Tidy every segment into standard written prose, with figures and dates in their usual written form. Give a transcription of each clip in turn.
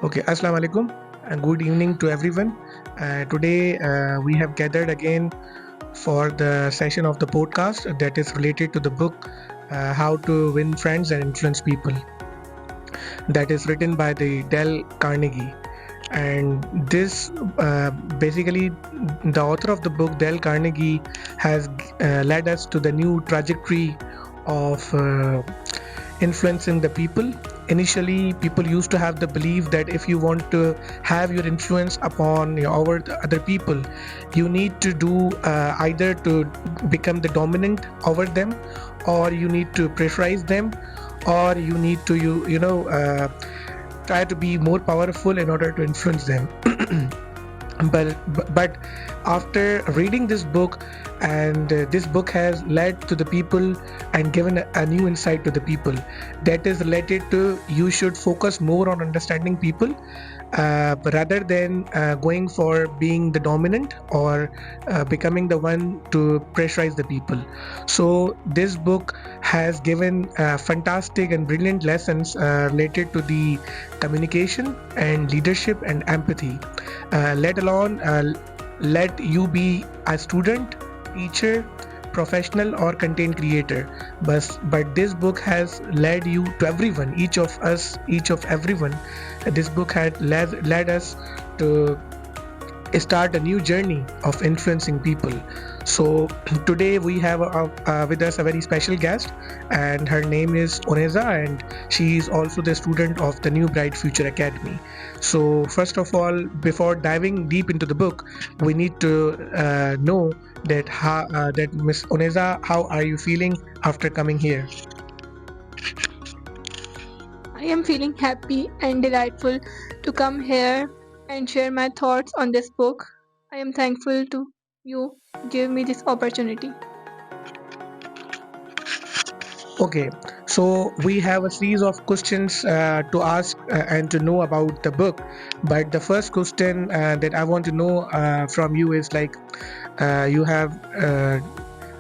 Okay, Assalamu alaikum and good evening to everyone. Today we have gathered again for the session of the podcast that is related to the book How to Win Friends and Influence People, that is written by the Dale Carnegie. And this basically, the author of the book, Dale Carnegie, has led us to the new trajectory of influencing the people. Initially, people used to have the belief that if you want to have your influence upon over the other people, you need to do either to become the dominant over them, or you need to pressurize them, or you need to try to be more powerful in order to influence them. but after reading this book, and this book has led to the people and given a new insight to the people that is related to you should focus more on understanding people rather than going for being the dominant or becoming the one to pressurize the people. So this book has given fantastic and brilliant lessons related to the communication and leadership and empathy, let alone let you be a student, teacher, professional, or content creator. But this book has led you to everyone, each of us, each of everyone. This book had led us to start a new journey of influencing people. So today we have with us a very special guest, and her name is Oneza, and she is also the student of the New Bright Future Academy. So first of all, before diving deep into the book, we need to know that Miss Oneza, how are you feeling after coming here? I am feeling happy and delightful to come here and share my thoughts on this book. I am thankful to you give me this opportunity. Okay, so we have a series of questions to ask and to know about the book. But the first question that I want to know from you is like, you have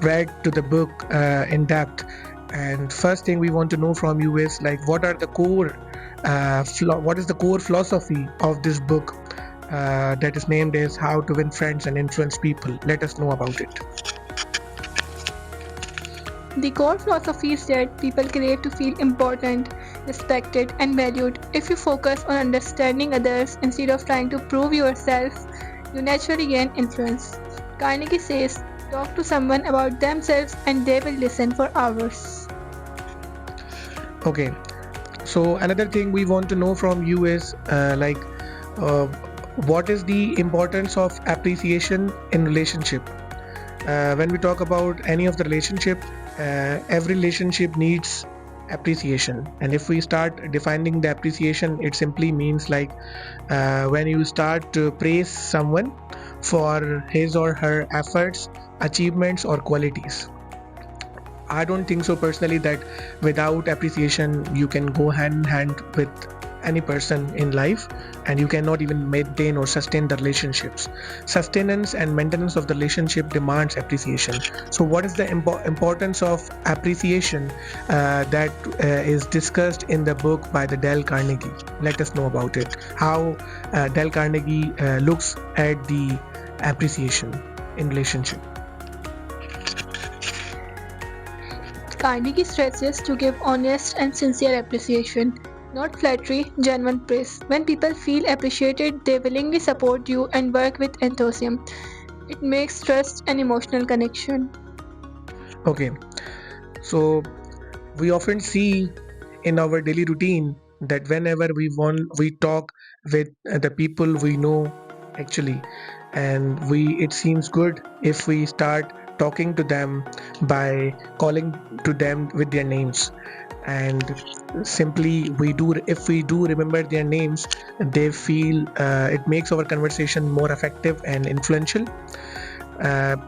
read to the book in depth, and first thing we want to know from you is like, what are the core, what is the core philosophy of this book that is named as How to Win Friends and Influence People? Let us know about it. The core philosophy is that people crave to feel important, respected, and valued. If you focus on understanding others instead of trying to prove yourself, you naturally gain influence. Carnegie says, talk to someone about themselves and they will listen for hours. Okay, so another thing we want to know from you is uh, what is the importance of appreciation in relationship? When we talk about any of the relationship, every relationship needs appreciation. And if we start defining the appreciation, it simply means like when you start to praise someone for his or her efforts, achievements, or qualities. I don't think so personally that without appreciation you can go hand in hand with any person in life, and you cannot even maintain or sustain the relationships. Sustenance and maintenance of the relationship demands appreciation. So what is the importance of appreciation that is discussed in the book by the Dale Carnegie? Let us know about it. How Dale Carnegie looks at the appreciation in relationship. Carnegie stresses to give honest and sincere appreciation, not flattery, genuine praise. When people feel appreciated, they willingly support you and work with enthusiasm. It makes trust and emotional connection. Okay, so we often see in our daily routine that whenever we talk with the people we know actually, and we it seems good if we start talking to them by calling to them with their names, and simply we do if we do remember their names, they feel it makes our conversation more effective and influential.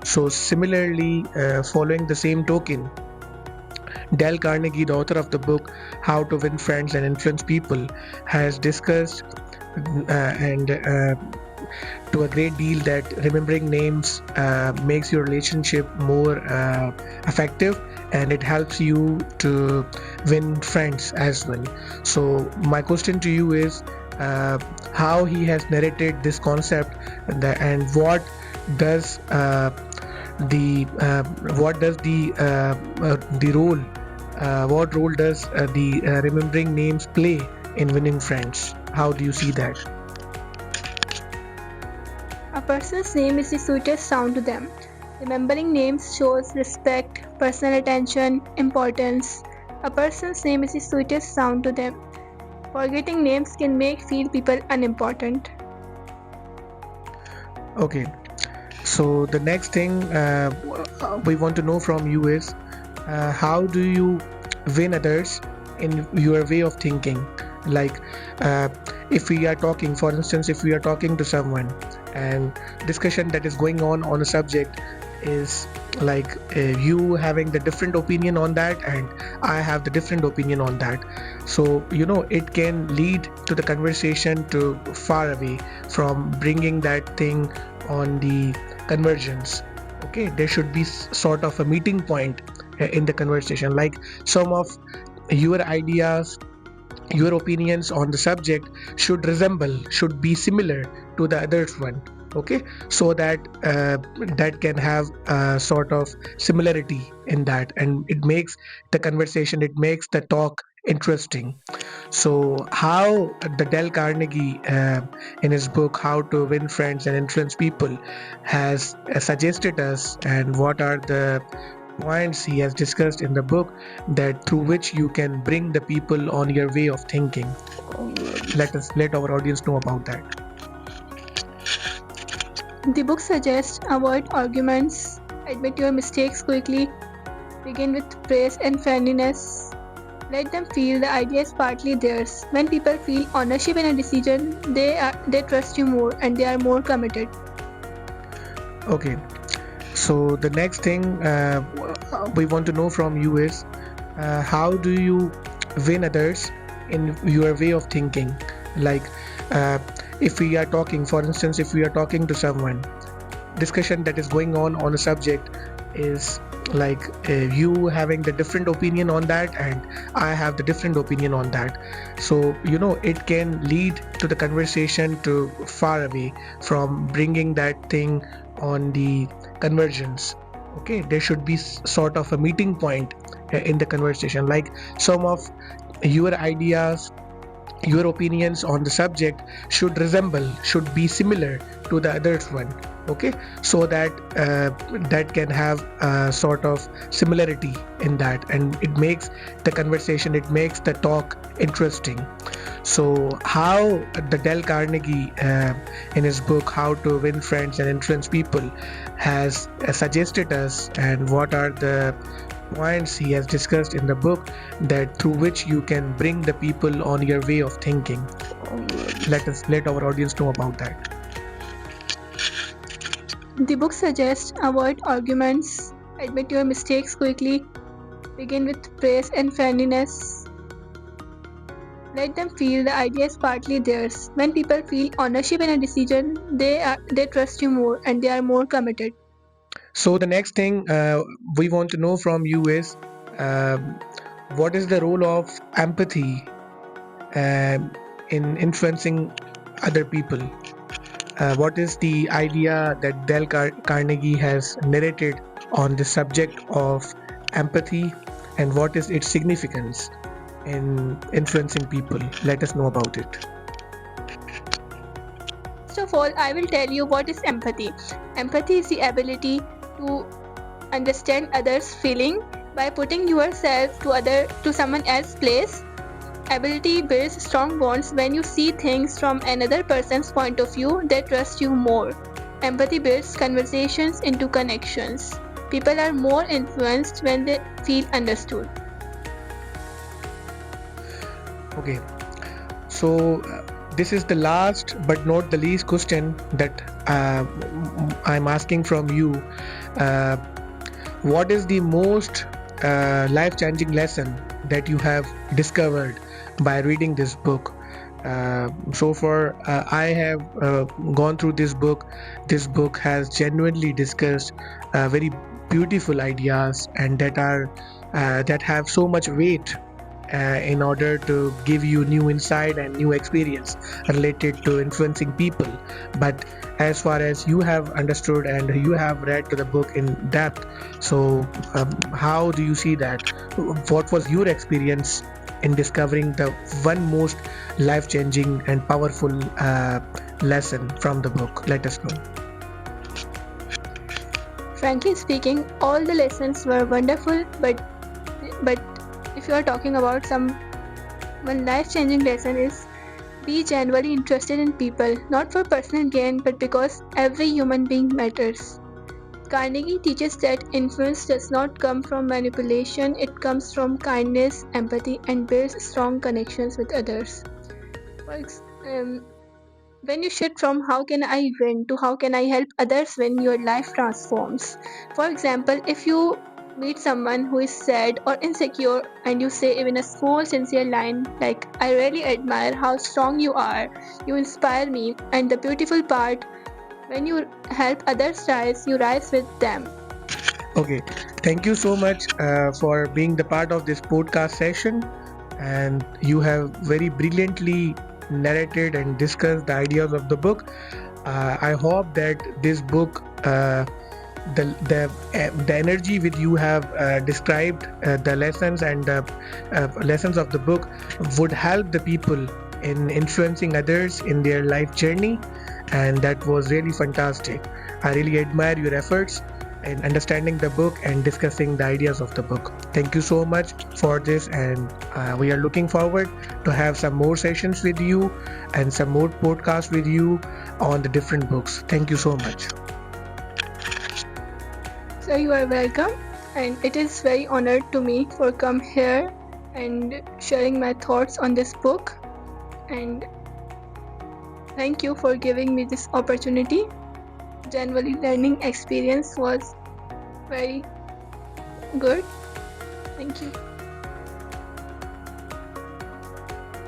So similarly, following the same token, Dale Carnegie, the author of the book How to Win Friends and Influence People, has discussed and to a great deal that remembering names makes your relationship more effective, and it helps you to win friends as well. So my question to you is, uh, how he has narrated this concept, and does the what does the role what role does the remembering names play in winning friends? How do you see that? A person's name is the sweetest sound to them. Remembering names shows respect, personal attention, importance. A person's name is the sweetest sound to them. Forgetting names can make feel people unimportant. Okay, so the next thing we want to know from you is how do you win others in your way of thinking? Like, uh, if we are talking, for instance, if we are talking to someone and discussion that is going on a subject is like you having the different opinion on that and I have the different opinion on that, so it can lead to the conversation to far away from bringing that thing on the convergence. Okay, there should be sort of a meeting point in the conversation, like some of your ideas, your opinions on the subject should be similar to the other's one. Okay, so that that can have a sort of similarity in that, and it makes the conversation, it makes the talk interesting. So how the Dale Carnegie in his book How to Win Friends and Influence People has suggested us, and what are the points he has discussed in the book that through which you can bring the people on your way of thinking. Let our audience know about that. The book suggests avoid arguments, admit your mistakes quickly, begin with praise and friendliness. Let them feel the idea is partly theirs. When people feel ownership in a decision, they trust you more and they are more committed. Okay, so the next thing we want to know from you is how do you win others in your way of thinking? Like, uh, if we are talking, for instance, if we are talking to someone, discussion that is going on a subject is like you having the different opinion on that and I have the different opinion on that, so it can lead to the conversation to far away from bringing that thing on the convergence. Okay, there should be sort of a meeting point in the conversation, like some of your ideas, your opinions on the subject should be similar to the other's one. Okay, so that that can have a sort of similarity in that, and it makes the conversation, it makes the talk interesting. So how the Dale Carnegie in his book How to Win Friends and Influence People has suggested us, and what are the points he has discussed in the book that through which you can bring the people on your way of thinking. Let our audience know about that. The book suggests avoid arguments, admit your mistakes quickly, begin with praise and friendliness. Let them feel the idea is partly theirs. When people feel ownership in a decision, they trust you more and they are more committed. So the next thing we want to know from you is what is the role of empathy in influencing other people? What is the idea that Dale Carnegie has narrated on the subject of empathy, and what is its significance in influencing people? Let us know about it. First of all, I will tell you what is empathy. Empathy is the ability to understand others' feeling by putting yourself to someone else's place. Ability builds strong bonds. When you see things from another person's point of view, they trust you more. Empathy builds conversations into connections. People are more influenced when they feel understood. Okay, so this is the last but not the least question that I'm asking from you. Uh, what is the most life-changing lesson that you have discovered by reading this book? So far, I have gone through this book. This book has genuinely discussed very beautiful ideas, and that have so much weight in order to give you new insight and new experience related to influencing people. But as far as you have understood and you have read to the book in depth, so how do you see that? What was your experience in discovering the one most life changing and powerful lesson from the book? Let us know. Frankly speaking, all the lessons were wonderful, but if you are talking about some one life-changing lesson is be genuinely interested in people, not for personal gain, but because every human being matters. Carnegie teaches that influence does not come from manipulation, it comes from kindness, empathy, and builds strong connections with others. For ex- um, when you shift from how can I win to how can I help others win, your life transforms. For example, if you meet someone who is sad or insecure and you say even a small sincere line like, I really admire how strong you are, you inspire me, and the beautiful part, when you help others rise, you rise with them. Okay, thank you so much for being the part of this podcast session. And you have very brilliantly narrated and discussed the ideas of the book. I hope that this book, the energy with you have described the lessons and the lessons of the book would help the people in influencing others in their life journey, and that was really fantastic. I really admire your efforts in understanding the book and discussing the ideas of the book. Thank you so much for this, and we are looking forward to have some more sessions with you and some more podcasts with you on the different books. Thank you so much. So you are welcome, and it is very honored to me for come here and sharing my thoughts on this book. And thank you for giving me this opportunity. Generally, learning experience was very good. Thank you.